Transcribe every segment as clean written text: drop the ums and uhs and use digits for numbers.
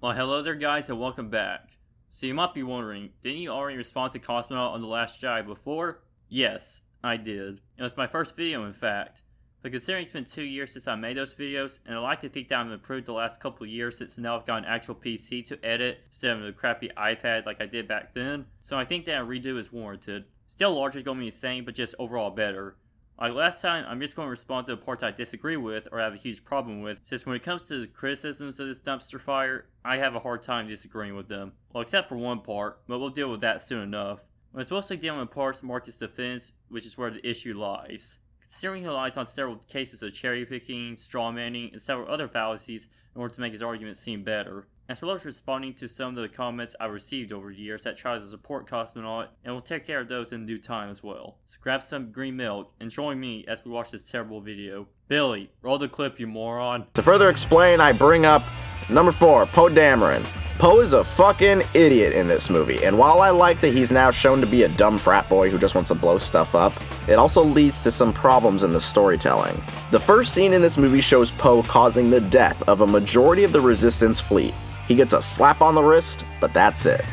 Well, hello there guys and welcome back. So you might be wondering, didn't you already respond to Cosmonaut on The Last Jedi before? Yes, I did. It was my first video in fact. But considering it's been 2 years since I made those videos, and I like to think that I've improved the last couple of years since now I've got an actual PC to edit instead of a crappy iPad like I did back then, so I think that a redo is warranted. Still largely going to be the same, but just overall better. Like last time, I'm just going to respond to the parts I disagree with or have a huge problem with, since when it comes to the criticisms of this dumpster fire, I have a hard time disagreeing with them. Well, except for one part, but we'll deal with that soon enough. It's mostly dealing with parts Marcus defends, which is where the issue lies. Considering he relies on several cases of cherry-picking, strawmanning, and several other fallacies in order to make his arguments seem better, as well as responding to some of the comments I received over the years that try to support Cosmonaut, and we'll take care of those in due time as well. So grab some green milk, and join me as we watch this terrible video. Billy, roll the clip, you moron. To further explain, I bring up number 4, Poe Dameron. Poe is a fucking idiot in this movie, and while I like that he's now shown to be a dumb frat boy who just wants to blow stuff up, it also leads to some problems in the storytelling. The first scene in this movie shows Poe causing the death of a majority of the Resistance fleet. He gets a slap on the wrist, but that's it.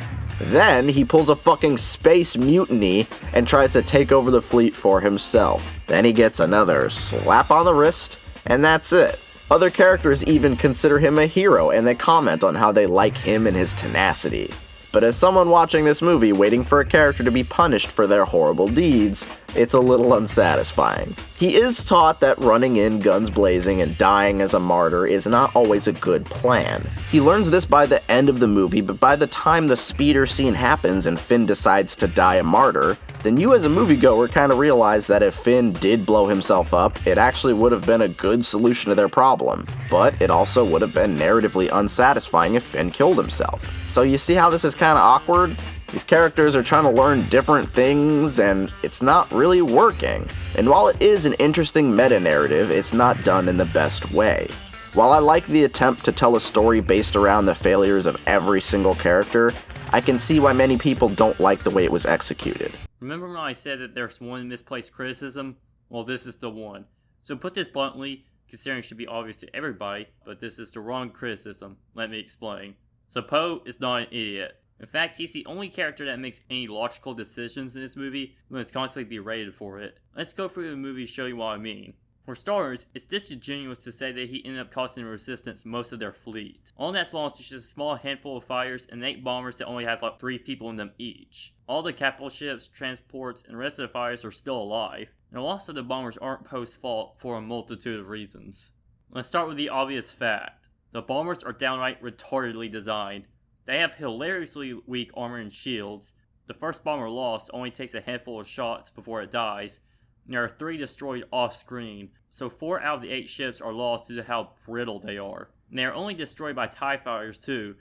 Then he pulls a fucking space mutiny and tries to take over the fleet for himself. Then he gets another slap on the wrist, and that's it. Other characters even consider him a hero, and they comment on how they like him and his tenacity. But as someone watching this movie waiting for a character to be punished for their horrible deeds, it's a little unsatisfying. He is taught that running in guns blazing and dying as a martyr is not always a good plan. He learns this by the end of the movie, but by the time the speeder scene happens and Finn decides to die a martyr, then you as a moviegoer kind of realize that if Finn did blow himself up, it actually would have been a good solution to their problem. But it also would have been narratively unsatisfying if Finn killed himself. So you see how this is kind of awkward? These characters are trying to learn different things, and it's not really working. And while it is an interesting meta-narrative, it's not done in the best way. While I like the attempt to tell a story based around the failures of every single character, I can see why many people don't like the way it was executed. Remember when I said that there's one misplaced criticism? Well, this is the one. So put this bluntly, considering it should be obvious to everybody, but this is the wrong criticism. Let me explain. So Poe is not an idiot. In fact, he's the only character that makes any logical decisions in this movie when it's constantly berated for it. Let's go through the movie to show you what I mean. For starters, it's disingenuous to say that he ended up costing the Resistance most of their fleet. All that's lost is just a small handful of fighters and 8 bombers that only have like 3 people in them each. All the capital ships, transports, and the rest of the fighters are still alive, and the loss of the bombers aren't Poe's fault for a multitude of reasons. Let's start with the obvious fact. The bombers are downright retardedly designed. They have hilariously weak armor and shields. The first bomber lost only takes a handful of shots before it dies, and there are 3 destroyed off-screen, so 4 out of the 8 ships are lost due to how brittle they are. And they are only destroyed by TIE fighters too.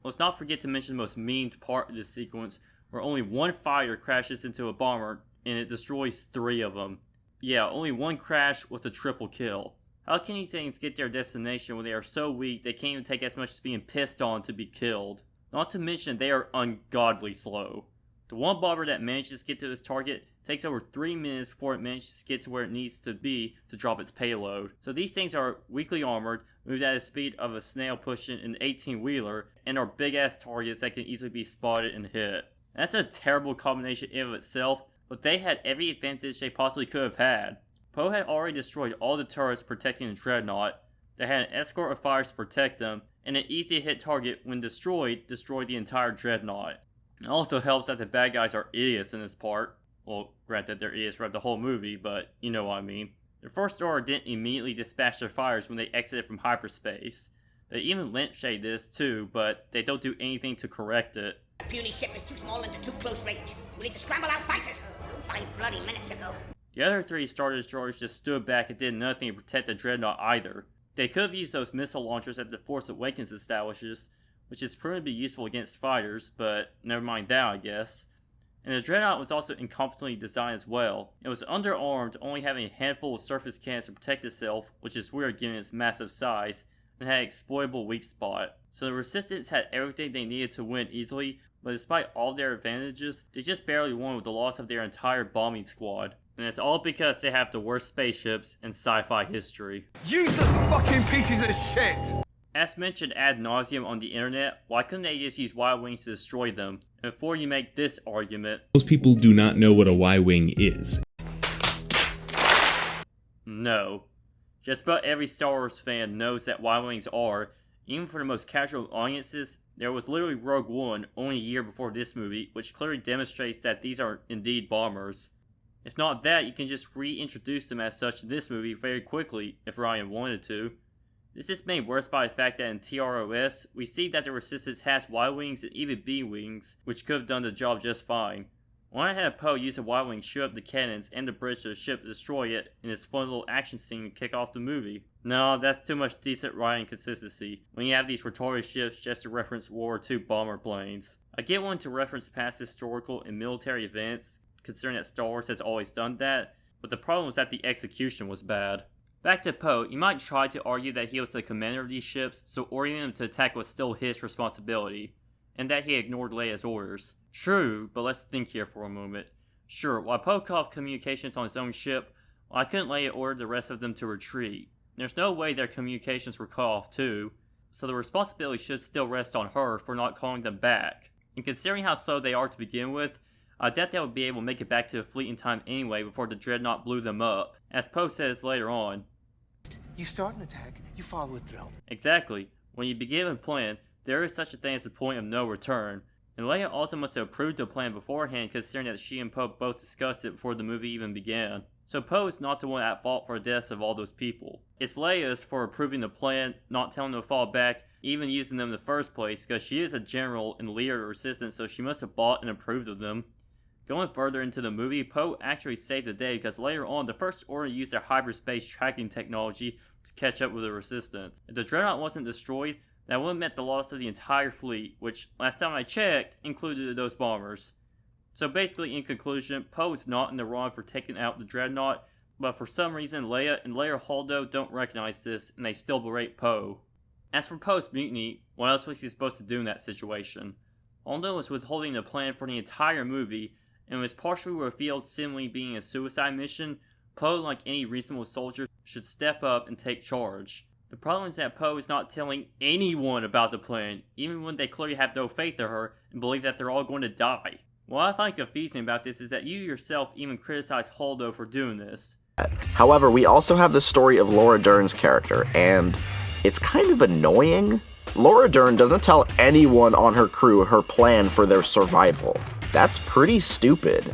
Let's not forget to mention the most memed part of this sequence, where only 1 fighter crashes into a bomber and it destroys 3 of them. Yeah, only 1 crash was a triple kill. How can these things get their destination when they are so weak they can't even take as much as being pissed on to be killed? Not to mention they are ungodly slow. The one bomber that manages to get to its target takes over 3 minutes before it manages to get to where it needs to be to drop its payload. So these things are weakly armored, moved at the speed of a snail pushing an 18-wheeler, and are big ass targets that can easily be spotted and hit. That's a terrible combination in of itself, but they had every advantage they possibly could have had. Poe had already destroyed all the turrets protecting the Dreadnought, they had an escort of fighters to protect them, and an easy hit target when destroyed the entire Dreadnought. It also helps that the bad guys are idiots in this part. Well, granted they're idiots throughout the whole movie, but you know what I mean. The First Order didn't immediately dispatch their fighters when they exited from hyperspace. They even lampshade this too, but they don't do anything to correct it. The puny ship is too small and to too close range. We need to scramble out fighters. 5 bloody minutes ago. The other 3 Star Destroyers just stood back and did nothing to protect the Dreadnought either. They could have used those missile launchers that the Force Awakens establishes, which is proven to be useful against fighters, but never mind that I guess. And the Dreadnought was also incompetently designed as well. It was underarmed, only having a handful of surface cannons to protect itself, which is weird given its massive size, and had an exploitable weak spot. So the Resistance had everything they needed to win easily, but despite all their advantages, they just barely won with the loss of their entire bombing squad. And it's all because they have the worst spaceships in sci-fi history. Useless fucking pieces of shit! As mentioned ad nauseum on the internet, why couldn't they just use Y-Wings to destroy them? And before you make this argument, Most people do not know what a Y-Wing is. no. Just about every Star Wars fan knows that Y-Wings are, even for the most casual audiences. There was literally Rogue One only a year before this movie, which clearly demonstrates that these are indeed bombers. If not that, you can just reintroduce them as such in this movie very quickly, if Ryan wanted to. This is made worse by the fact that in TROS, we see that the Resistance has Y-Wings and even B-Wings, which could have done the job just fine. Why not have Poe use a Y-Wing shoot up the cannons and the bridge of the ship to destroy it in this fun little action scene to kick off the movie? No, that's too much decent writing consistency when you have these rhetoric ships just to reference World War II bomber planes. I get wanting to reference past historical and military events, considering that Star Wars has always done that, but the problem was that the execution was bad. Back to Poe, you might try to argue that he was the commander of these ships, so ordering them to attack was still his responsibility, and that he ignored Leia's orders. True, but let's think here for a moment. Sure, while Poe cut off communications on his own ship, why couldn't Leia order the rest of them to retreat? There's no way their communications were cut off too, so the responsibility should still rest on her for not calling them back. And considering how slow they are to begin with, I doubt they would be able to make it back to the fleet in time anyway before the Dreadnought blew them up, as Poe says later on. You start an attack, you follow it through. Exactly. When you begin a plan, there is such a thing as the point of no return. And Leia also must have approved the plan beforehand, considering that she and Poe both discussed it before the movie even began. So Poe is not the one at fault for the deaths of all those people. It's Leia's for approving the plan, not telling them to fall back, even using them in the first place, because she is a general and leader of the Resistance, so she must have bought and approved of them. Going further into the movie, Poe actually saved the day because later on, the First Order used their hyperspace tracking technology to catch up with the Resistance. If the Dreadnought wasn't destroyed, that would have meant the loss of the entire fleet, which, last time I checked, included those bombers. So basically, in conclusion, Poe is not in the wrong for taking out the Dreadnought, but for some reason, Leia and Leia Holdo don't recognize this, and they still berate Poe. As for Poe's mutiny, what else was he supposed to do in that situation? Holdo was withholding the plan for the entire movie, and was partially revealed simply being a suicide mission. Poe, like any reasonable soldier, should step up and take charge. The problem is that Poe is not telling anyone about the plan, even when they clearly have no faith in her and believe that they're all going to die. What I find confusing about this is that you yourself even criticize Holdo for doing this. However, we also have the story of Laura Dern's character, and it's kind of annoying. Laura Dern doesn't tell anyone on her crew her plan for their survival. That's pretty stupid.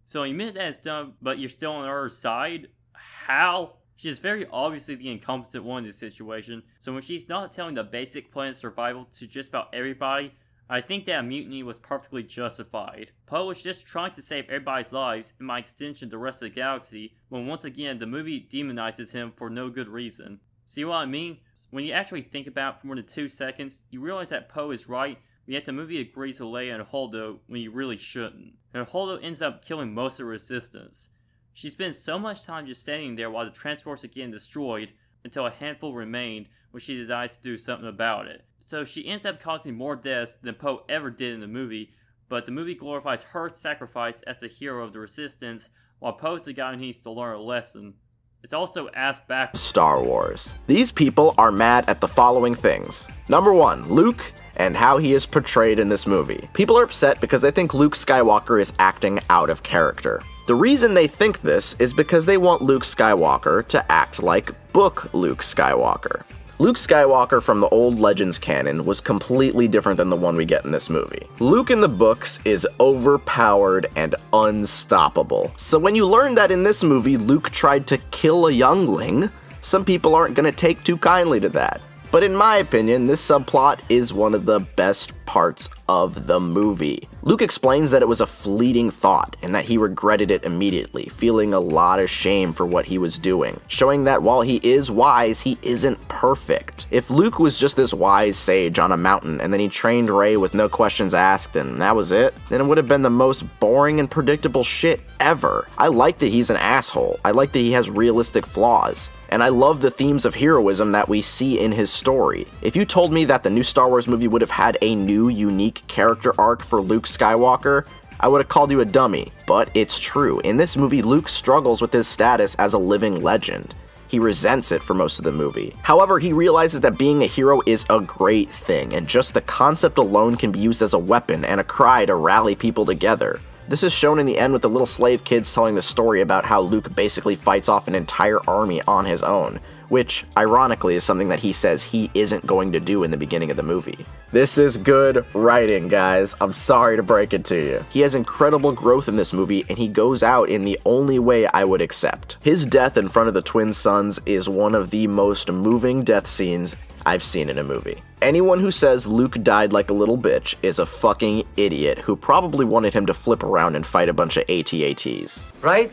So you admit that it's dumb, but you're still on her side? How? She is very obviously the incompetent one in this situation, so when she's not telling the basic plan of survival to just about everybody, I think that a mutiny was perfectly justified. Poe was just trying to save everybody's lives, and by extension the rest of the galaxy, when once again the movie demonizes him for no good reason. See what I mean? When you actually think about it for more than 2 seconds, you realize that Poe is right, yet the movie agrees with Leia and Holdo when you really shouldn't. And Holdo ends up killing most of the Resistance. She spends so much time just standing there while the transports are getting destroyed until a handful remained when she decides to do something about it. So she ends up causing more deaths than Poe ever did in the movie, but the movie glorifies her sacrifice as the hero of the Resistance, while Poe's the guy who needs to learn a lesson. It's also asked back Star Wars. These people are mad at the following things. Number 1, Luke and how he is portrayed in this movie. People are upset because they think Luke Skywalker is acting out of character. The reason they think this is because they want Luke Skywalker to act like book Luke Skywalker. Luke Skywalker from the old Legends canon was completely different than the one we get in this movie. Luke in the books is overpowered and unstoppable. So when you learn that in this movie Luke tried to kill a youngling, some people aren't gonna take too kindly to that. But in my opinion, this subplot is one of the best parts of the movie. Luke explains that it was a fleeting thought and that he regretted it immediately, feeling a lot of shame for what he was doing, showing that while he is wise, he isn't perfect. If Luke was just this wise sage on a mountain and then he trained Rey with no questions asked and that was it, then it would have been the most boring and predictable shit ever. I like that he's an asshole. I like that he has realistic flaws. And I love the themes of heroism that we see in his story. If you told me that the new Star Wars movie would have had a new, unique character arc for Luke Skywalker, I would have called you a dummy. But it's true. In this movie, Luke struggles with his status as a living legend. He resents it for most of the movie. However, he realizes that being a hero is a great thing, and just the concept alone can be used as a weapon and a cry to rally people together. This is shown in the end with the little slave kids telling the story about how Luke basically fights off an entire army on his own, which, ironically, is something that he says he isn't going to do in the beginning of the movie. This is good writing, guys. I'm sorry to break it to you. He has incredible growth in this movie, and he goes out in the only way I would accept. His death in front of the twin sons is one of the most moving death scenes I've seen in a movie. Anyone who says Luke died like a little bitch is a fucking idiot who probably wanted him to flip around and fight a bunch of AT-ATs. Right?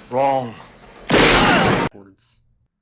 Wrong.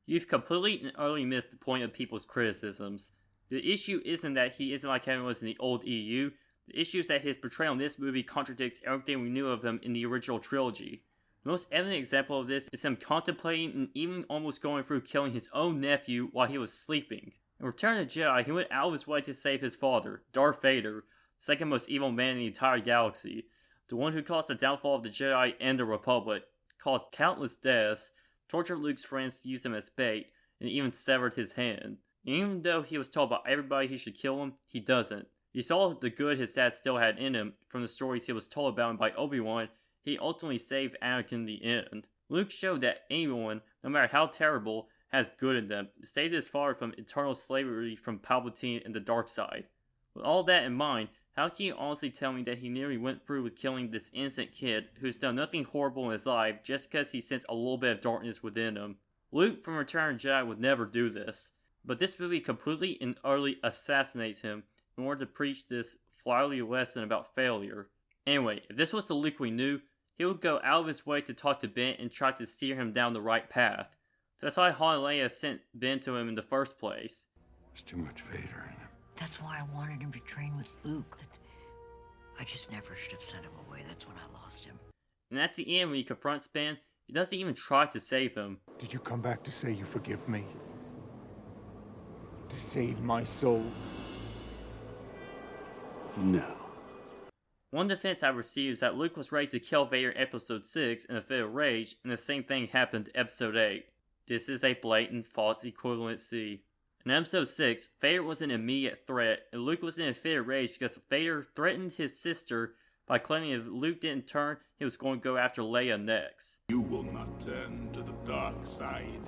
You've completely and utterly missed the point of people's criticisms. The issue isn't that he isn't like Kevin was in the old EU. The issue is that his portrayal in this movie contradicts everything we knew of him in the original trilogy. The most evident example of this is him contemplating and even almost going through killing his own nephew while he was sleeping. In Return of the Jedi, he went out of his way to save his father, Darth Vader, the second most evil man in the entire galaxy, the one who caused the downfall of the Jedi and the Republic, caused countless deaths, tortured Luke's friends to use him as bait, and even severed his hand. And even though he was told by everybody he should kill him, he doesn't. He saw the good his dad still had in him from the stories he was told about him by Obi-Wan. He ultimately saved Anakin in the end. Luke showed that anyone, no matter how terrible, has good in them, stayed this far from eternal slavery from Palpatine and the dark side. With all that in mind, how can you honestly tell me that he nearly went through with killing this innocent kid who's done nothing horrible in his life just because he sensed a little bit of darkness within him? Luke from Return of the Jedi would never do this, but this movie completely and utterly assassinates him in order to preach this flowery lesson about failure. Anyway, if this was the Luke we knew, he would go out of his way to talk to Ben and try to steer him down the right path. So that's why Han and Leia sent Ben to him in the first place. There's too much Vader in him. That's why I wanted him to train with Luke. I just never should have sent him away. That's when I lost him. And at the end, when he confronts Ben, he doesn't even try to save him. Did you come back to say you forgive me? To save my soul? No. One defense I received is that Luke was ready to kill Vader in Episode 6 in a fit of rage, and the same thing happened in Episode 8. This is a blatant false equivalency. In Episode 6, Vader was an immediate threat, and Luke was in a fit of rage because Vader threatened his sister by claiming if Luke didn't turn, he was going to go after Leia next. You will not turn to the dark side.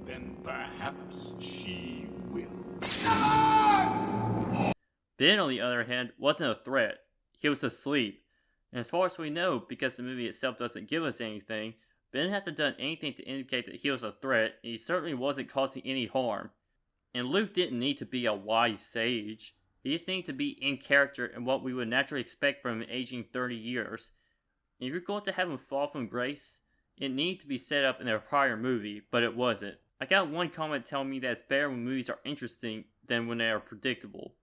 Then perhaps she will. Ben, on the other hand, wasn't a threat. He was asleep. And as far as we know, because the movie itself doesn't give us anything, Ben hasn't done anything to indicate that he was a threat, and he certainly wasn't causing any harm. And Luke didn't need to be a wise sage. He just needed to be in character and what we would naturally expect from him aging 30 years. And if you're going to have him fall from grace, it needed to be set up in a prior movie, but it wasn't. I got one comment telling me that it's better when movies are interesting than when they are predictable.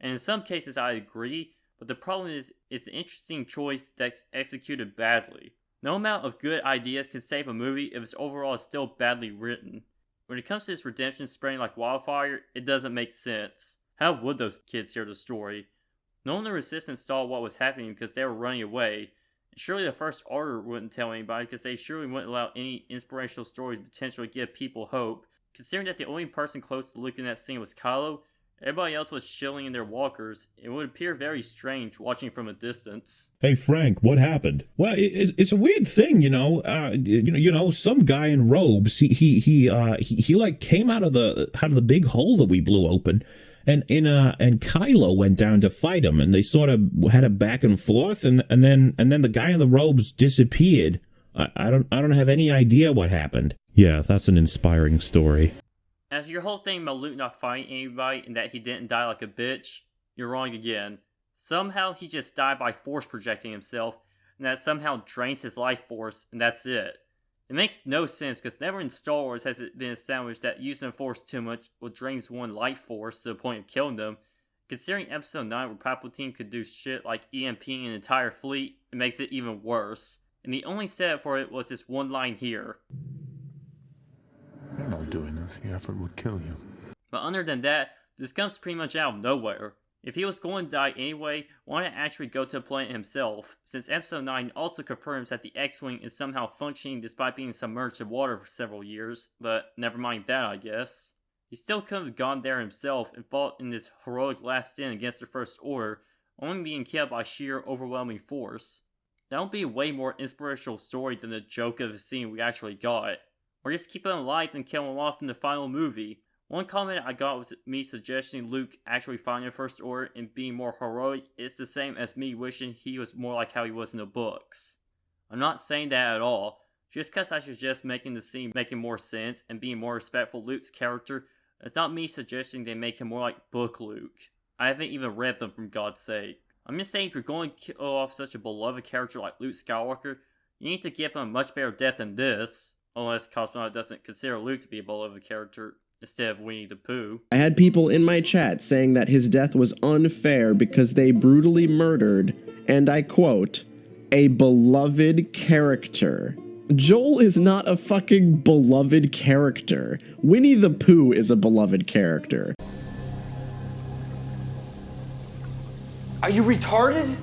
And in some cases I agree, but the problem is it's an interesting choice that's executed badly. No amount of good ideas can save a movie if its overall is still badly written. When it comes to this redemption spreading like wildfire, it doesn't make sense. How would those kids hear the story? No one in the Resistance saw what was happening because they were running away. And surely the First Order wouldn't tell anybody because they surely wouldn't allow any inspirational story to potentially give people hope. Considering that the only person close to Luke in that scene was Kylo, everybody else was chilling in their walkers. It would appear very strange watching from a distance. Hey Frank, what happened? Well, it's a weird thing, Some guy in robes, he like came out of the big hole that we blew open, and Kylo went down to fight him, and they sort of had a back and forth, and then the guy in the robes disappeared. I don't have any idea what happened. Yeah, that's an inspiring story. As your whole thing about Luke not fighting anybody and that he didn't die like a bitch, you're wrong again. Somehow he just died by force projecting himself, and that somehow drains his life force, and that's it. It makes no sense because never in Star Wars has it been established that using the force too much will drain one's life force to the point of killing them. Considering Episode 9 where Palpatine could do shit like EMPing an entire fleet, it makes it even worse. And the only setup for it was this one line here. You're not doing this. The effort would kill you. But other than that, this comes pretty much out of nowhere. If he was going to die anyway, why not actually go to the planet himself, since Episode 9 also confirms that the X-Wing is somehow functioning despite being submerged in water for several years, but never mind that, I guess. He still could have gone there himself and fought in this heroic last stand against the First Order, only being killed by sheer overwhelming force. That would be a way more inspirational story than the joke of the scene we actually got. Or just keep him alive and kill him off in the final movie. One comment I got was me suggesting Luke actually finding the First Order and being more heroic is the same as me wishing he was more like how he was in the books. I'm not saying that at all, just cause I suggest making the scene making more sense and being more respectful of Luke's character. It's not me suggesting they make him more like book Luke. I haven't even read them, for God's sake. I'm just saying if you're going to kill off such a beloved character like Luke Skywalker, you need to give him a much better death than this. Unless Cosmonaut doesn't consider Luke to be a beloved character instead of Winnie the Pooh. I had people in my chat saying that his death was unfair because they brutally murdered, and I quote, a beloved character. Joel is not a fucking beloved character. Winnie the Pooh is a beloved character. Are you retarded?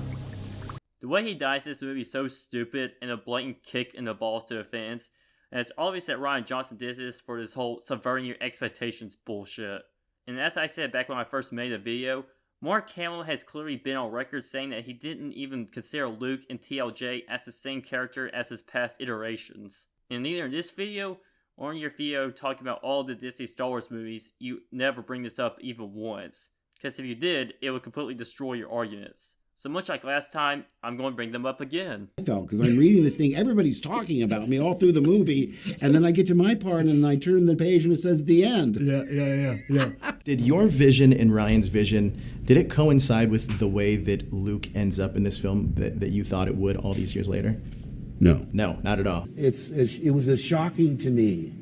The way he dies in this movie is so stupid and a blatant kick in the balls to the fans, and it's obvious that Rian Johnson did this for this whole subverting your expectations bullshit. And as I said back when I first made the video, Mark Hamill has clearly been on record saying that he didn't even consider Luke in TLJ as the same character as his past iterations. And neither in this video or in your video talking about all the Disney Star Wars movies, you never bring this up even once. Because if you did, it would completely destroy your arguments. So much like last time, I'm going to bring them up again. I felt, because I'm reading this thing, everybody's talking about me all through the movie, and then I get to my part and I turn the page and it says the end. Yeah. Did your vision and Ryan's vision, did it coincide with the way that Luke ends up in this film that you thought it would all these years later? No. No, not at all. It was as shocking to me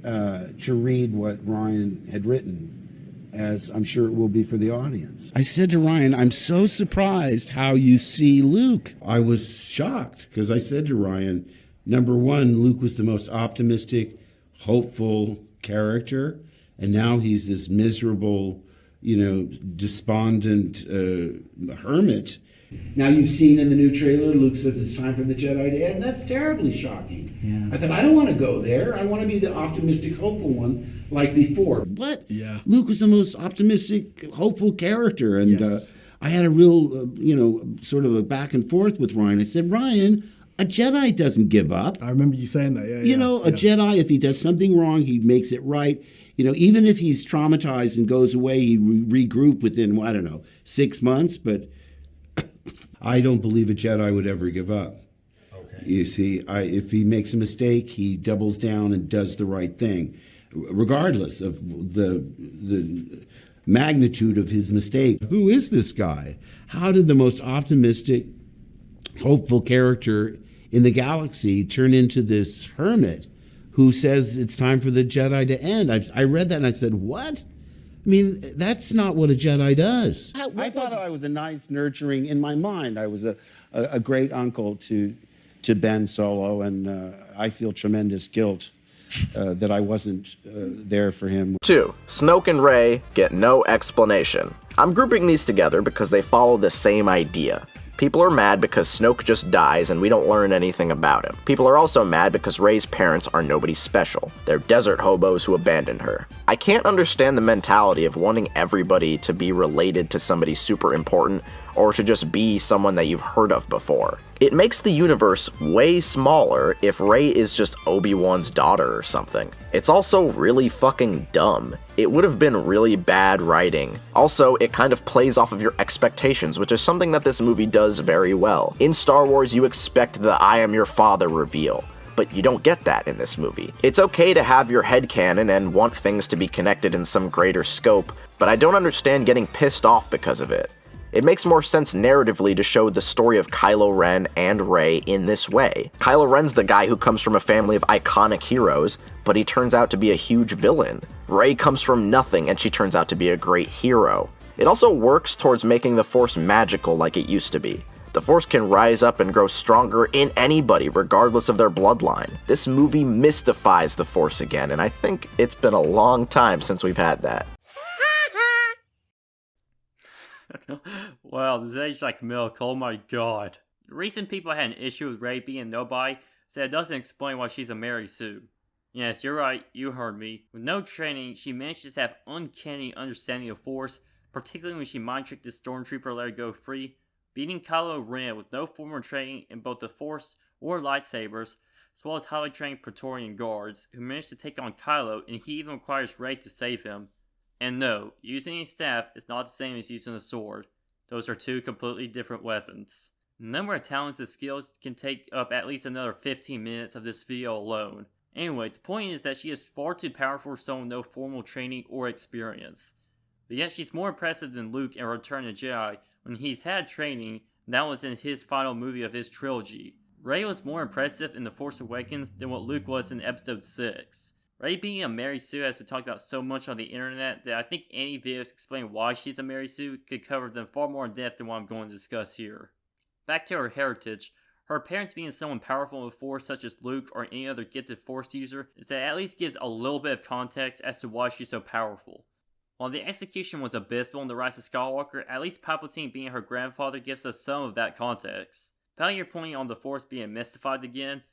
to read what Ryan had written as I'm sure it will be for the audience. I said to Ryan, I'm so surprised how you see Luke. I was shocked because I said to Ryan, number one, Luke was the most optimistic, hopeful character, and now he's this miserable, despondent hermit. Now you've seen in the new trailer, Luke says it's time for the Jedi to end. That's terribly shocking. Yeah. I thought, I don't want to go there. I want to be the optimistic, hopeful one like before. What? Yeah. Luke was the most optimistic, hopeful character. And yes. I had a real, sort of a back and forth with Ryan. I said, Ryan, a Jedi doesn't give up. I remember you saying that, yeah. A Jedi, if he does something wrong, he makes it right. Even if he's traumatized and goes away, he regroup within, 6 months. But I don't believe a Jedi would ever give up. Okay. You see, if he makes a mistake, he doubles down and does the right thing, regardless of the magnitude of his mistake. Who is this guy? How did the most optimistic, hopeful character in the galaxy turn into this hermit who says it's time for the Jedi to end? I read that and I said, what? I mean, that's not what a Jedi does. I thought I was a nice, nurturing, in my mind, I was a great uncle to Ben Solo, and I feel tremendous guilt that I wasn't there for him. 2. Snoke and Rey get no explanation. I'm grouping these together because they follow the same idea. People are mad because Snoke just dies and we don't learn anything about him. People are also mad because Rey's parents are nobody special. They're desert hobos who abandoned her. I can't understand the mentality of wanting everybody to be related to somebody super important or to just be someone that you've heard of before. It makes the universe way smaller if Rey is just Obi-Wan's daughter or something. It's also really fucking dumb. It would have been really bad writing. Also, it kind of plays off of your expectations, which is something that this movie does very well. In Star Wars, you expect the I am your father reveal, but you don't get that in this movie. It's okay to have your headcanon and want things to be connected in some greater scope, but I don't understand getting pissed off because of it. It makes more sense narratively to show the story of Kylo Ren and Rey in this way. Kylo Ren's the guy who comes from a family of iconic heroes, but he turns out to be a huge villain. Rey comes from nothing and she turns out to be a great hero. It also works towards making the Force magical like it used to be. The Force can rise up and grow stronger in anybody, regardless of their bloodline. This movie mystifies the Force again, and I think it's been a long time since we've had that. Wow, this age like milk, oh my god. The reason people had an issue with Rey being nobody is that it doesn't explain why she's a Mary Sue. Yes, you're right, you heard me. With no training, she manages to have uncanny understanding of Force, particularly when she mind-tricked the Stormtrooper to let her go free, beating Kylo Ren with no formal training in both the Force or lightsabers, as well as highly trained Praetorian guards, who managed to take on Kylo and he even requires Rey to save him. And no, using a staff is not the same as using a sword. Those are two completely different weapons. The number of talents and skills can take up at least another 15 minutes of this video alone. Anyway, the point is that she is far too powerful for someone with no formal training or experience. But yet she's more impressive than Luke in Return of the Jedi when he's had training, and that was in his final movie of his trilogy. Rey was more impressive in The Force Awakens than what Luke was in Episode 6. Rey being a Mary Sue has been talked about so much on the internet that I think any videos explaining why she's a Mary Sue could cover them far more in depth than what I'm going to discuss here. Back to her heritage, her parents being someone powerful in the Force such as Luke or any other gifted Force user is that it at least gives a little bit of context as to why she's so powerful. While the execution was abysmal in The Rise of Skywalker, at least Palpatine being her grandfather gives us some of that context. About your point on the Force being mystified again,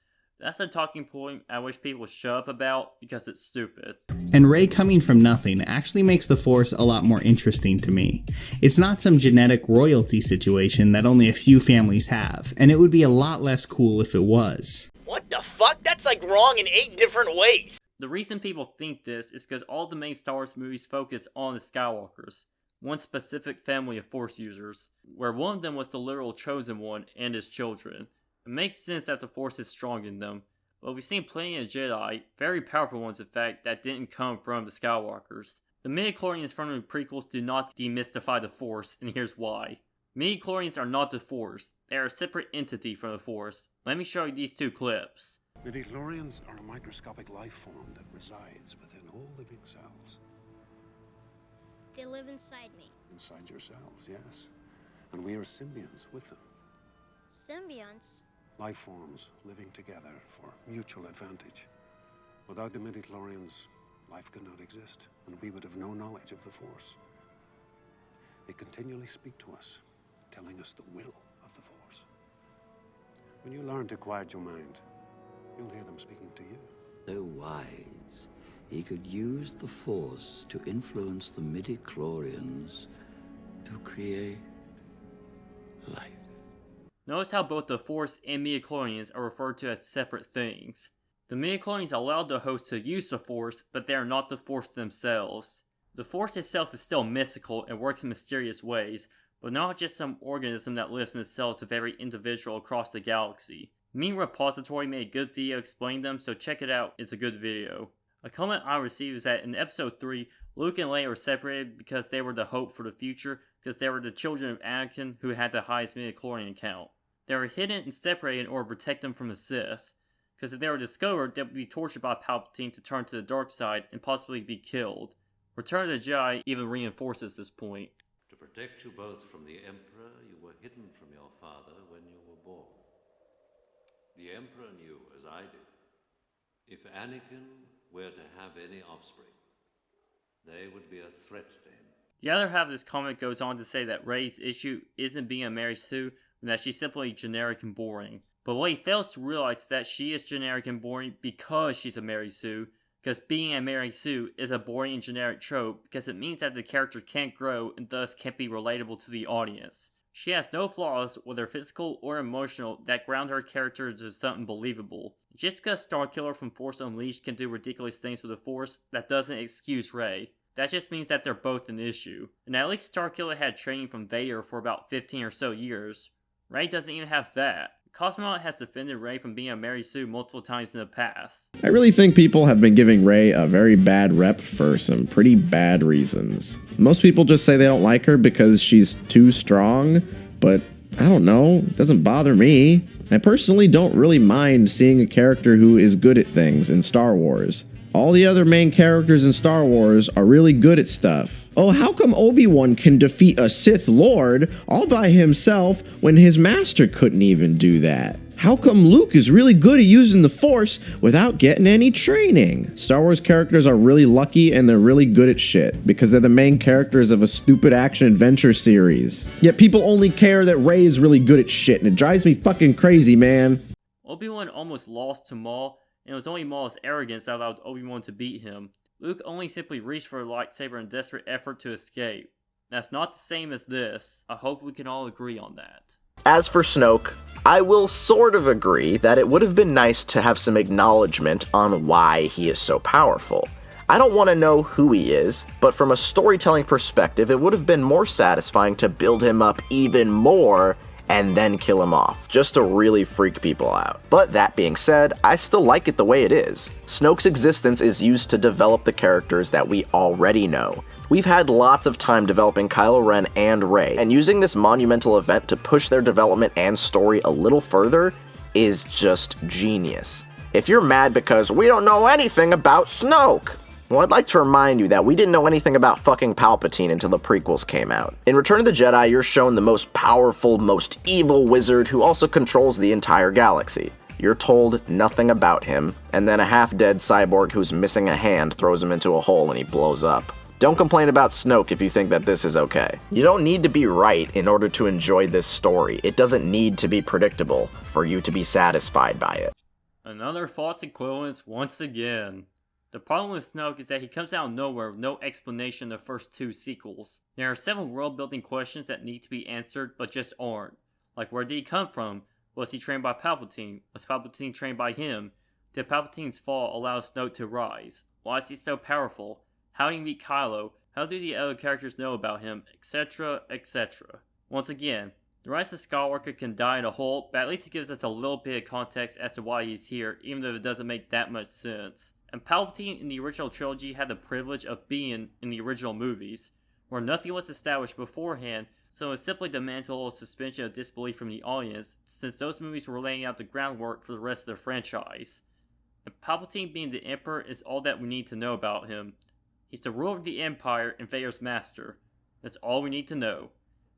that's a talking point I wish people would shut up about because it's stupid. And Rey coming from nothing actually makes the Force a lot more interesting to me. It's not some genetic royalty situation that only a few families have, and it would be a lot less cool if it was. What the fuck? That's like wrong in 8 different ways. The reason people think this is because all the main Star Wars movies focus on the Skywalkers, one specific family of Force users, where one of them was the literal chosen one and his children. It makes sense that the Force is strong in them, but we've seen plenty of Jedi, very powerful ones in fact, that didn't come from the Skywalkers. The midichlorians from the prequels do not demystify the Force, and here's why. Midichlorians are not the Force, they are a separate entity from the Force. Let me show you these two clips. Midichlorians are a microscopic life form that resides within all living cells. They live inside me. Inside your cells, yes. And we are symbionts with them. Symbionts? Life forms living together for mutual advantage. Without the midichlorians, life could not exist, and we would have no knowledge of the Force. They continually speak to us, telling us the will of the Force. When you learn to quiet your mind, you'll hear them speaking to you. So wise, he could use the Force to influence the midichlorians to create life. Notice how both the Force and midichlorians are referred to as separate things. The midichlorians allow the host to use the Force, but they are not the Force themselves. The Force itself is still mystical and works in mysterious ways, but not just some organism that lives in the cells of every individual across the galaxy. Meme Repository made a good video explaining them, so check it out, it's a good video. A comment I received is that in episode 3, Luke and Leia were separated because they were the hope for the future, because they were the children of Anakin who had the highest midichlorian count. They were hidden and separated in order to protect them from the Sith, because if they were discovered, they would be tortured by Palpatine to turn to the dark side and possibly be killed. Return of the Jedi even reinforces this point. To protect you both from the Emperor, you were hidden from your father when you were born. The Emperor knew, as I did, if Anakin were to have any offspring, they would be a threat to him. The other half of this comment goes on to say that Rey's issue isn't being a Mary Sue, and that she's simply generic and boring. But what he fails to realize is that she is generic and boring because she's a Mary Sue, because being a Mary Sue is a boring and generic trope because it means that the character can't grow and thus can't be relatable to the audience. She has no flaws, whether physical or emotional, that ground her character into something believable. Just because Starkiller from Force Unleashed can do ridiculous things with the Force, that doesn't excuse Rey. That just means that they're both an issue. And at least Starkiller had training from Vader for about 15 or so years. Rey doesn't even have that. Cosmonaut has defended Rey from being a Mary Sue multiple times in the past. I really think people have been giving Rey a very bad rep for some pretty bad reasons. Most people just say they don't like her because she's too strong, but I don't know, it doesn't bother me. I personally don't really mind seeing a character who is good at things in Star Wars. All the other main characters in Star Wars are really good at stuff. Oh, how come Obi-Wan can defeat a Sith Lord all by himself when his master couldn't even do that? How come Luke is really good at using the Force without getting any training? Star Wars characters are really lucky and they're really good at shit because they're the main characters of a stupid action-adventure series. Yet people only care that Rey is really good at shit, and it drives me fucking crazy, man. Obi-Wan almost lost to Maul, and it was only Maul's arrogance that allowed Obi-Wan to beat him. Luke only simply reached for a lightsaber in a desperate effort to escape. That's not the same as this. I hope we can all agree on that. As for Snoke, I will sort of agree that it would have been nice to have some acknowledgement on why he is so powerful. I don't want to know who he is, but from a storytelling perspective, it would have been more satisfying to build him up even more and then kill him off, just to really freak people out. But that being said, I still like it the way it is. Snoke's existence is used to develop the characters that we already know. We've had lots of time developing Kylo Ren and Rey, and using this monumental event to push their development and story a little further is just genius. If you're mad because we don't know anything about Snoke, well, I'd like to remind you that we didn't know anything about fucking Palpatine until the prequels came out. In Return of the Jedi, you're shown the most powerful, most evil wizard who also controls the entire galaxy. You're told nothing about him, and then a half-dead cyborg who's missing a hand throws him into a hole and he blows up. Don't complain about Snoke if you think that this is okay. You don't need to be right in order to enjoy this story. It doesn't need to be predictable for you to be satisfied by it. Another false equivalence once again. The problem with Snoke is that he comes out of nowhere with no explanation in the first two sequels. There are several world-building questions that need to be answered but just aren't. Like, where did he come from? Was he trained by Palpatine? Was Palpatine trained by him? Did Palpatine's fall allow Snoke to rise? Why is he so powerful? How did he meet Kylo? How do the other characters know about him? Etc, etc. Once again, the Rise of Skywalker can die in a hole, but at least it gives us a little bit of context as to why he's here, even though it doesn't make that much sense. And Palpatine in the original trilogy had the privilege of being in the original movies, where nothing was established beforehand, so it simply demands a little suspension of disbelief from the audience, since those movies were laying out the groundwork for the rest of the franchise. And Palpatine being the Emperor is all that we need to know about him. He's the ruler of the Empire and Vader's master. That's all we need to know.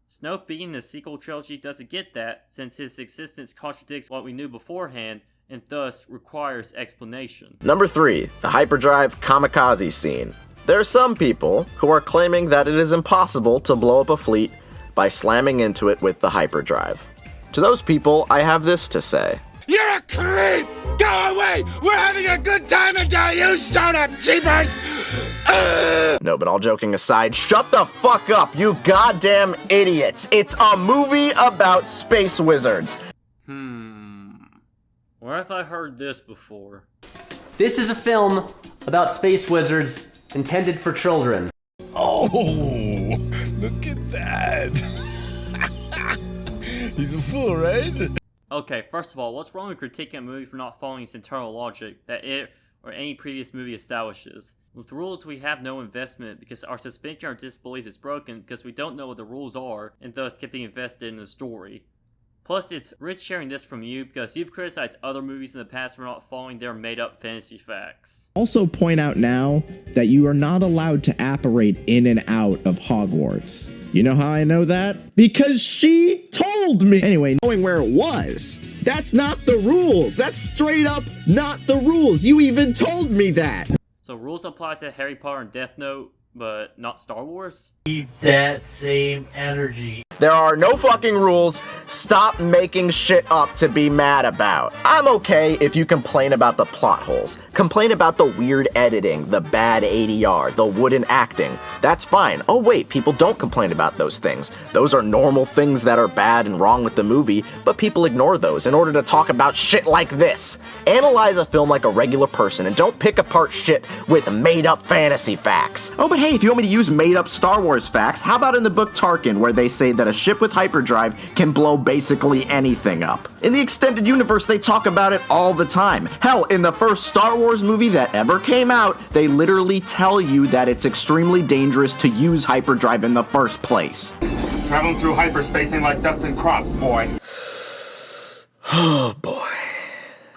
Snoke being the sequel trilogy doesn't get that, since his existence contradicts what we knew beforehand, and thus requires explanation. Number 3, the hyperdrive kamikaze scene. There are some people who are claiming that it is impossible to blow up a fleet by slamming into it with the hyperdrive. To those people, I have this to say. You're a creep! Go away! We're having a good time until you showed up, jeepers! No, but all joking aside, shut the fuck up, you goddamn idiots! It's a movie about space wizards! Where have I heard this before? This is a film about space wizards intended for children. Oh, look at that! He's a fool, right? Okay, first of all, what's wrong with critiquing a movie for not following its internal logic that it or any previous movie establishes? With rules, we have no investment because our suspension or disbelief is broken because we don't know what the rules are and thus can't be invested in the story. Plus, it's rich sharing this from you because you've criticized other movies in the past for not following their made-up fantasy facts. Also point out now that you are not allowed to apparate in and out of Hogwarts. You know how I know that? Because she told me! Anyway, knowing where it was. That's not the rules! That's straight up not the rules! You even told me that! So rules apply to Harry Potter and Death Note, but not Star Wars? Keep that same energy. There are no fucking rules. Stop making shit up to be mad about. I'm okay if you complain about the plot holes. Complain about the weird editing, the bad ADR, the wooden acting. That's fine. Oh wait, people don't complain about those things. Those are normal things that are bad and wrong with the movie, but people ignore those in order to talk about shit like this. Analyze a film like a regular person and don't pick apart shit with made-up fantasy facts. Oh, but hey, if you want me to use made-up Star Wars facts, how about in the book Tarkin, where they say that a ship with hyperdrive can blow basically anything up. In the extended universe, they talk about it all the time. Hell, in the first Star Wars movie that ever came out, they literally tell you that it's extremely dangerous to use hyperdrive in the first place. Traveling through hyperspace ain't like dusting crops, boy. Oh boy.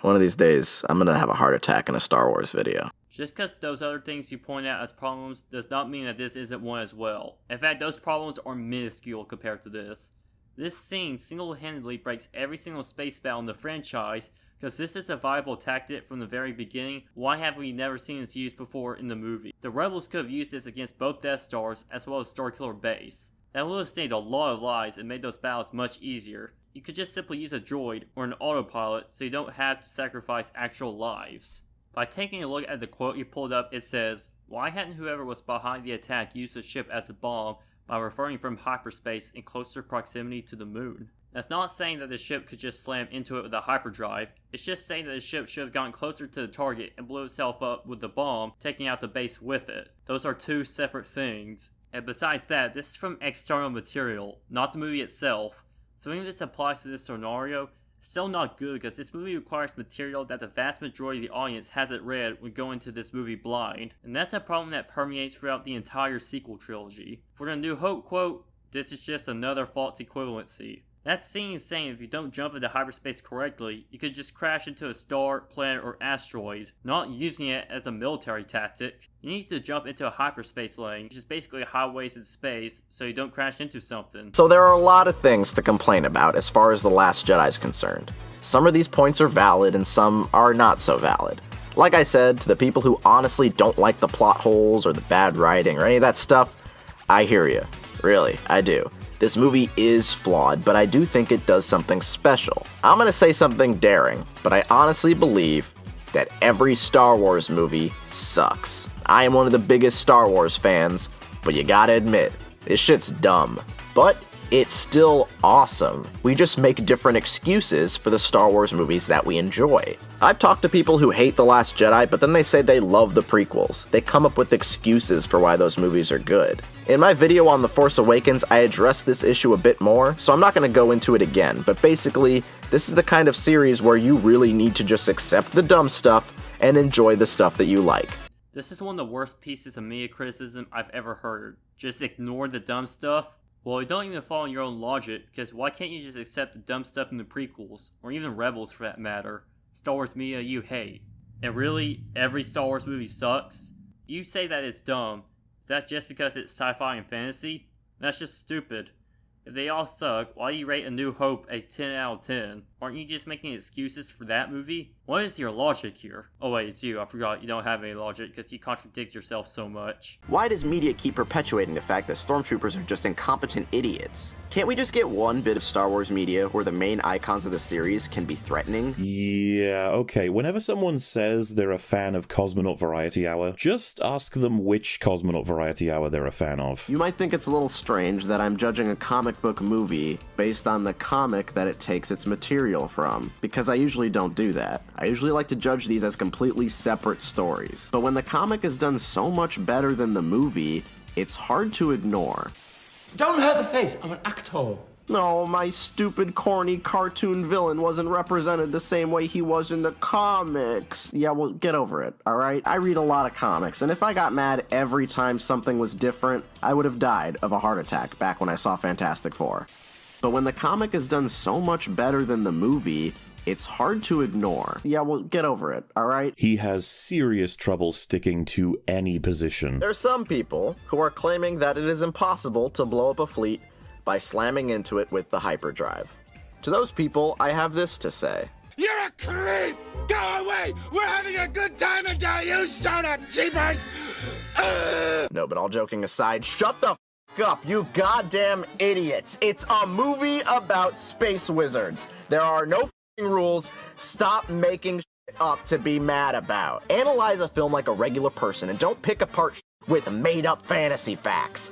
One of these days, I'm gonna have a heart attack in a Star Wars video. Just because those other things you point out as problems does not mean that this isn't one as well. In fact, those problems are minuscule compared to this. This scene single-handedly breaks every single space battle in the franchise, because this is a viable tactic from the very beginning. Why have we never seen this used before in the movie? The Rebels could have used this against both Death Stars as well as Starkiller Base. That would have saved a lot of lives and made those battles much easier. You could just simply use a droid or an autopilot so you don't have to sacrifice actual lives. By taking a look at the quote you pulled up, it says, "Why hadn't whoever was behind the attack used the ship as a bomb by referring from hyperspace in closer proximity to the moon?" That's not saying that the ship could just slam into it with a hyperdrive, it's just saying that the ship should have gotten closer to the target and blew itself up with the bomb, taking out the base with it. Those are two separate things. And besides that, this is from external material, not the movie itself. So even if this applies to this scenario, it's still not good because this movie requires material that the vast majority of the audience hasn't read when going to this movie blind. And that's a problem that permeates throughout the entire sequel trilogy. For the New Hope quote, "This is just another false equivalency." That scene is saying if you don't jump into hyperspace correctly, you could just crash into a star, planet, or asteroid, not using it as a military tactic. You need to jump into a hyperspace lane, which is basically highways in space, so you don't crash into something. So there are a lot of things to complain about as far as The Last Jedi is concerned. Some of these points are valid and some are not so valid. Like I said, to the people who honestly don't like the plot holes or the bad writing or any of that stuff, I hear you. Really, I do. This movie is flawed, but I do think it does something special. I'm gonna say something daring, but I honestly believe that every Star Wars movie sucks. I am one of the biggest Star Wars fans, but you gotta admit, this shit's dumb. But it's still awesome. We just make different excuses for the Star Wars movies that we enjoy. I've talked to people who hate The Last Jedi, but then they say they love the prequels. They come up with excuses for why those movies are good. In my video on The Force Awakens, I addressed this issue a bit more, so I'm not going to go into it again, but basically, this is the kind of series where you really need to just accept the dumb stuff and enjoy the stuff that you like. This is one of the worst pieces of media criticism I've ever heard. Just ignore the dumb stuff? Well, you don't even follow your own logic, because why can't you just accept the dumb stuff in the prequels, or even Rebels for that matter? Star Wars media you hate. And really, every Star Wars movie sucks? You say that it's dumb. Is that just because it's sci-fi and fantasy? That's just stupid. If they all suck, why do you rate A New Hope a 10 out of 10? Aren't you just making excuses for that movie? What is your logic here? Oh wait, it's you. I forgot you don't have any logic because you contradict yourself so much. Why does media keep perpetuating the fact that stormtroopers are just incompetent idiots? Can't we just get one bit of Star Wars media where the main icons of the series can be threatening? Yeah, okay. Whenever someone says they're a fan of Cosmonaut Variety Hour, just ask them which Cosmonaut Variety Hour they're a fan of. You might think it's a little strange that I'm judging a comic book movie based on the comic that it takes its material from, because I usually don't do that. I usually like to judge these as completely separate stories. But when the comic is done so much better than the movie, it's hard to ignore. Don't hurt the face. I'm an actor. No, my stupid, corny cartoon villain wasn't represented the same way he was in the comics. Yeah, well, get over it, alright? I read a lot of comics, and if I got mad every time something was different, I would have died of a heart attack back when I saw Fantastic Four. But when the comic is done so much better than the movie, it's hard to ignore. Yeah, well, get over it, alright? He has serious trouble sticking to any position. There are some people who are claiming that it is impossible to blow up a fleet by slamming into it with the hyperdrive. To those people, I have this to say. You're a creep! Go away! We're having a good time until you showed up, jeepers! No, but all joking aside, shut the f up, you goddamn idiots! It's a movie about space wizards. There are no rules. Stop making shit up to be mad about. Analyze a film like a regular person and don't pick apart with made-up fantasy facts.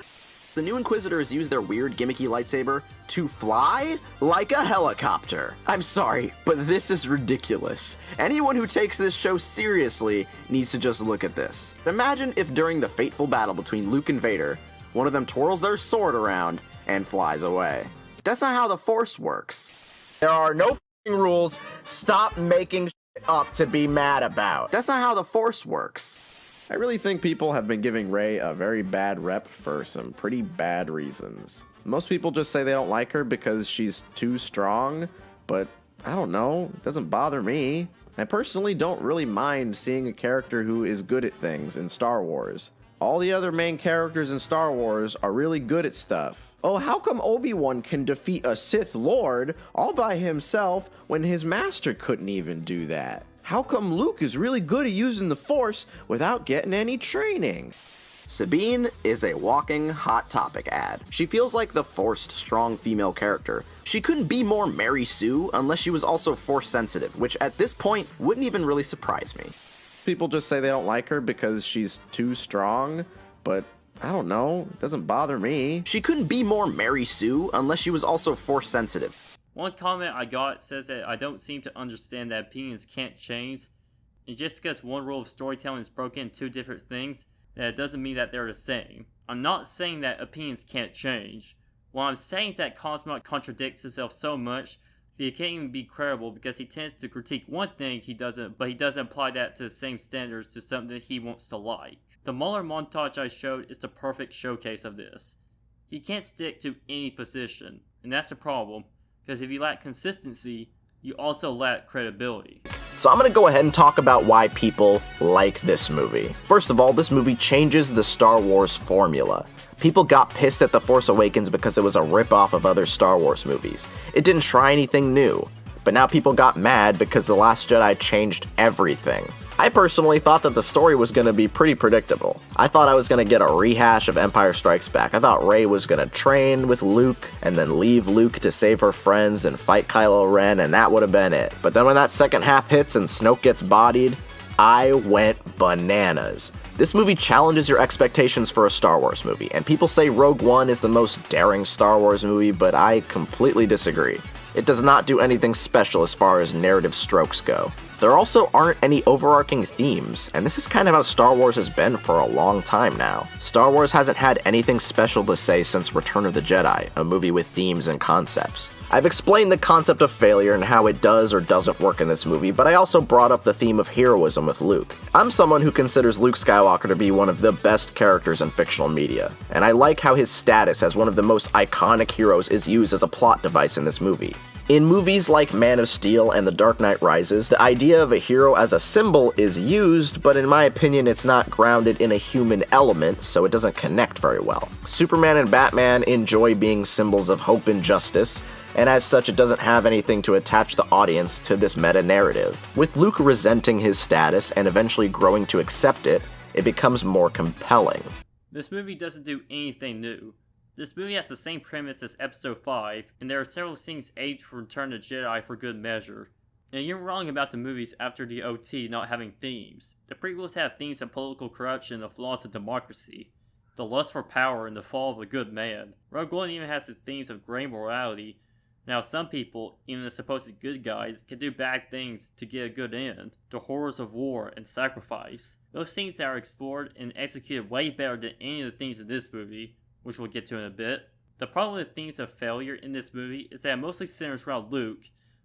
The new Inquisitors use their weird gimmicky lightsaber to fly like a helicopter. I'm sorry, but this is ridiculous. Anyone who takes this show seriously needs to just look at this. Imagine if during the fateful battle between Luke and Vader, one of them twirls their sword around and flies away. That's not how the Force works. There are no rules. Stop making shit up to be mad about. That's not how the Force works. I really think people have been giving Rey a very bad rep for some pretty bad reasons. Most people just say they don't like her because she's too strong, but I don't know, it doesn't bother me. I personally don't really mind seeing a character who is good at things in Star Wars. All the other main characters in Star Wars are really good at stuff. Oh, how come Obi-Wan can defeat a Sith Lord all by himself when his master couldn't even do that? How come Luke is really good at using the Force without getting any training? Sabine is a walking Hot Topic ad. She feels like the forced, strong female character. She couldn't be more Mary Sue unless she was also Force sensitive, which at this point wouldn't even really surprise me. People just say they don't like her because she's too strong, but I don't know, it doesn't bother me. She couldn't be more Mary Sue unless she was also Force sensitive. One comment I got says that I don't seem to understand that opinions can't change, and just because one rule of storytelling is broken into two different things, that it doesn't mean that they're the same. I'm not saying that opinions can't change. What I'm saying is that Cosmonaut contradicts himself so much that he can't even be credible because he tends to critique one thing but he doesn't apply that to the same standards to something that he wants to like. The Mueller montage I showed is the perfect showcase of this. He can't stick to any position, and that's a problem, because if you lack consistency, you also lack credibility. So I'm gonna go ahead and talk about why people like this movie. First of all, this movie changes the Star Wars formula. People got pissed at The Force Awakens because it was a ripoff of other Star Wars movies. It didn't try anything new. But now people got mad because The Last Jedi changed everything. I personally thought that the story was going to be pretty predictable. I thought I was going to get a rehash of Empire Strikes Back. I thought Rey was going to train with Luke and then leave Luke to save her friends and fight Kylo Ren, and that would have been it. But then when that second half hits and Snoke gets bodied, I went bananas. This movie challenges your expectations for a Star Wars movie, and people say Rogue One is the most daring Star Wars movie, but I completely disagree. It does not do anything special as far as narrative strokes go. There also aren't any overarching themes, and this is kind of how Star Wars has been for a long time now. Star Wars hasn't had anything special to say since Return of the Jedi, a movie with themes and concepts. I've explained the concept of failure and how it does or doesn't work in this movie, but I also brought up the theme of heroism with Luke. I'm someone who considers Luke Skywalker to be one of the best characters in fictional media, and I like how his status as one of the most iconic heroes is used as a plot device in this movie. In movies like Man of Steel and The Dark Knight Rises, the idea of a hero as a symbol is used, but in my opinion it's not grounded in a human element, so it doesn't connect very well. Superman and Batman enjoy being symbols of hope and justice, and as such it doesn't have anything to attach the audience to this meta-narrative. With Luke resenting his status and eventually growing to accept it, it becomes more compelling. This movie doesn't do anything new. This movie has the same premise as Episode 5, and there are several scenes aged for Return of the Jedi for good measure. And you're wrong about the movies after the OT not having themes. The prequels have themes of political corruption and the flaws of democracy, the lust for power and the fall of a good man. Rogue One even has the themes of gray morality. Now some people, even the supposed good guys, can do bad things to get a good end, the horrors of war and sacrifice. Those themes that are explored and executed way better than any of the themes of this movie, which we'll get to in a bit. The problem with the themes of failure in this movie is that it mostly centers around Luke,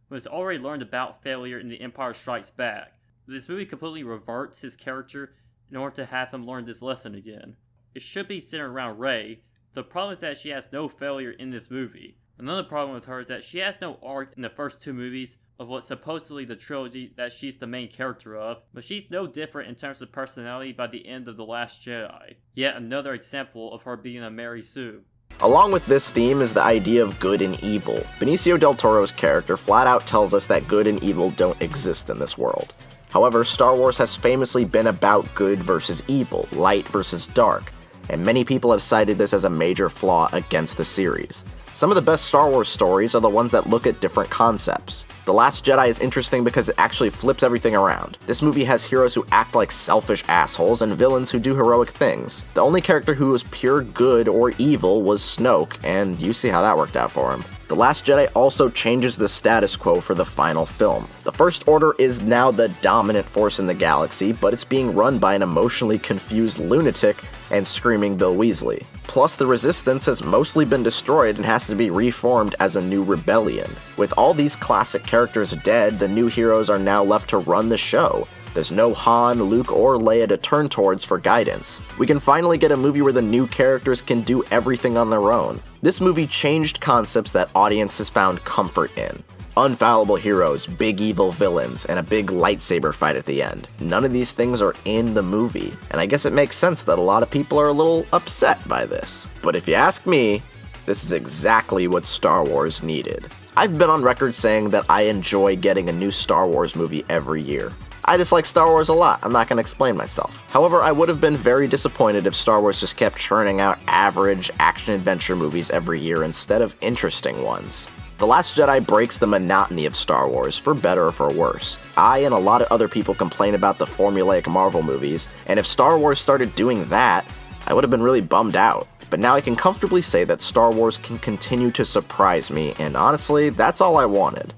who has already learned about failure in The Empire Strikes Back. But this movie completely reverts his character in order to have him learn this lesson again. It should be centered around Rey. The problem is that she has no failure in this movie. Another problem with her is that she has no arc in the first two movies of what's supposedly the trilogy that she's the main character of, but she's no different in terms of personality by the end of The Last Jedi. Yet another example of her being a Mary Sue. Along with this theme is the idea of good and evil. Benicio del Toro's character flat out tells us that good and evil don't exist in this world. However, Star Wars has famously been about good versus evil, light versus dark, and many people have cited this as a major flaw against the series. Some of the best Star Wars stories are the ones that look at different concepts. The Last Jedi is interesting because it actually flips everything around. This movie has heroes who act like selfish assholes and villains who do heroic things. The only character who was pure good or evil was Snoke, and you see how that worked out for him. The Last Jedi also changes the status quo for the final film. The First Order is now the dominant force in the galaxy, but it's being run by an emotionally confused lunatic and screaming Bill Weasley. Plus, the Resistance has mostly been destroyed and has to be reformed as a new rebellion. With all these classic characters dead, the new heroes are now left to run the show. There's no Han, Luke, or Leia to turn towards for guidance. We can finally get a movie where the new characters can do everything on their own. This movie changed concepts that audiences found comfort in. unfallible heroes, big evil villains, and a big lightsaber fight at the end. None of these things are in the movie, and I guess it makes sense that a lot of people are a little upset by this. But if you ask me, this is exactly what Star Wars needed. I've been on record saying that I enjoy getting a new Star Wars movie every year. I just like Star Wars a lot, I'm not going to explain myself. However, I would have been very disappointed if Star Wars just kept churning out average action-adventure movies every year instead of interesting ones. The Last Jedi breaks the monotony of Star Wars, for better or for worse. I and a lot of other people complain about the formulaic Marvel movies, and if Star Wars started doing that, I would have been really bummed out. But now I can comfortably say that Star Wars can continue to surprise me, and honestly, that's all I wanted.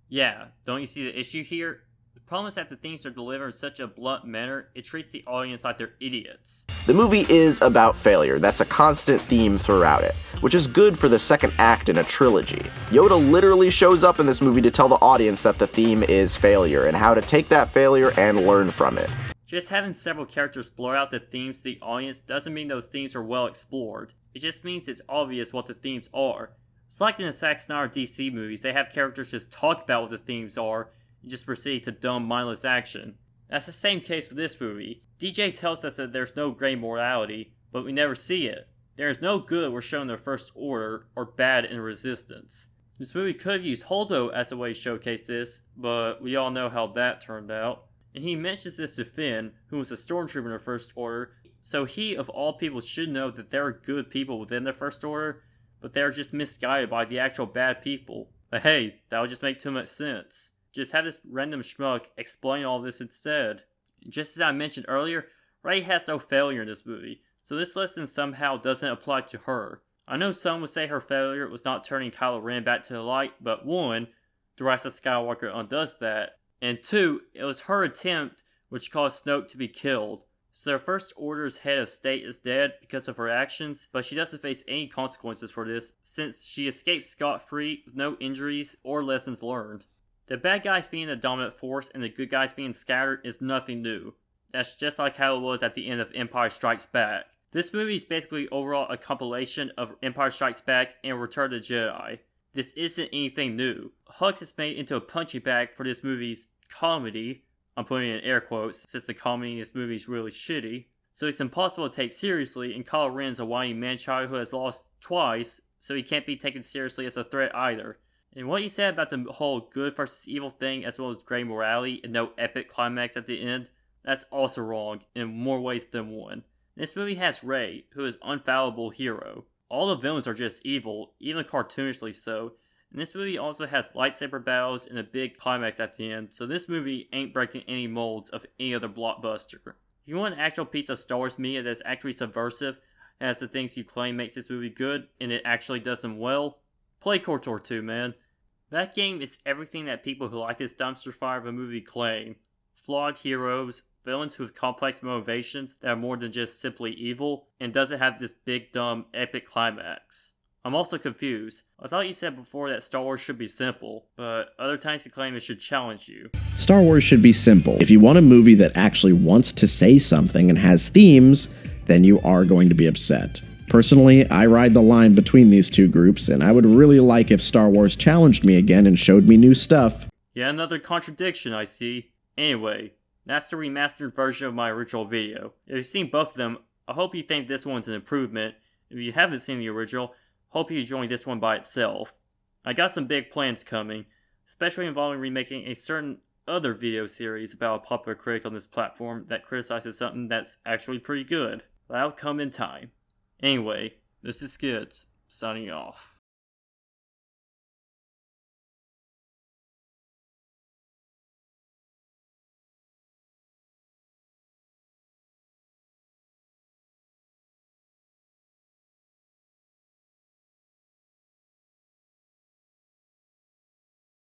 Yeah, don't you see the issue here? The problem is that the themes are delivered in such a blunt manner, it treats the audience like they're idiots. The movie is about failure, that's a constant theme throughout it, which is good for the second act in a trilogy. Yoda literally shows up in this movie to tell the audience that the theme is failure, and how to take that failure and learn from it. Just having several characters blur out the themes to the audience doesn't mean those themes are well explored. It just means it's obvious what the themes are. It's like in the Zack Snyder DC movies, they have characters just talk about what the themes are, and just proceed to dumb, mindless action. That's the same case with this movie. DJ tells us that there's no gray morality, but we never see it. There is no good we're shown in the First Order, or bad in Resistance. This movie could have used Holdo as a way to showcase this, but we all know how that turned out. And he mentions this to Finn, who was a stormtrooper in the First Order, so he of all people should know that there are good people within the First Order, but they are just misguided by the actual bad people. But hey, that would just make too much sense. Just have this random schmuck explain all this instead. Just as I mentioned earlier, Rey has no failure in this movie, so this lesson somehow doesn't apply to her. I know some would say her failure was not turning Kylo Ren back to the light, but 1, the Rise of Skywalker undoes that, and 2, it was her attempt which caused Snoke to be killed. So their First Order's head of state is dead because of her actions, but she doesn't face any consequences for this, since she escaped scot-free with no injuries or lessons learned. The bad guys being the dominant force and the good guys being scattered is nothing new. That's just like how it was at the end of Empire Strikes Back. This movie is basically overall a compilation of Empire Strikes Back and Return of the Jedi. This isn't anything new. Hux is made into a punching bag for this movie's comedy. I'm putting it in air quotes, since the comedy in this movie is really shitty. So it's impossible to take seriously, and Kylo Ren's a whiny man-child who has lost twice, so he can't be taken seriously as a threat either. And what you said about the whole good versus evil thing, as well as gray morality and no epic climax at the end, that's also wrong in more ways than one. This movie has Rey, who is an unfallible hero. All the villains are just evil, even cartoonishly so. And this movie also has lightsaber battles and a big climax at the end, so this movie ain't breaking any molds of any other blockbuster. If you want an actual piece of Star Wars media that's actually subversive, and has the things you claim makes this movie good, and it actually does them well, play KOTOR 2, man. That game is everything that people who like this dumpster fire of a movie claim. Flawed heroes, villains who have complex motivations that are more than just simply evil, and doesn't have this big dumb epic climax. I'm also confused. I thought you said before that Star Wars should be simple, but other times you claim it should challenge you. Star Wars should be simple. If you want a movie that actually wants to say something and has themes, then you are going to be upset. Personally, I ride the line between these two groups, and I would really like if Star Wars challenged me again and showed me new stuff. Yeah, another contradiction I see. Anyway, that's the remastered version of my original video. If you've seen both of them, I hope you think this one's an improvement. If you haven't seen the original, hope you join this one by itself. I got some big plans coming, especially involving remaking a certain other video series about a popular critic on this platform that criticizes something that's actually pretty good. That'll come in time. Anyway, this is Skids, signing off.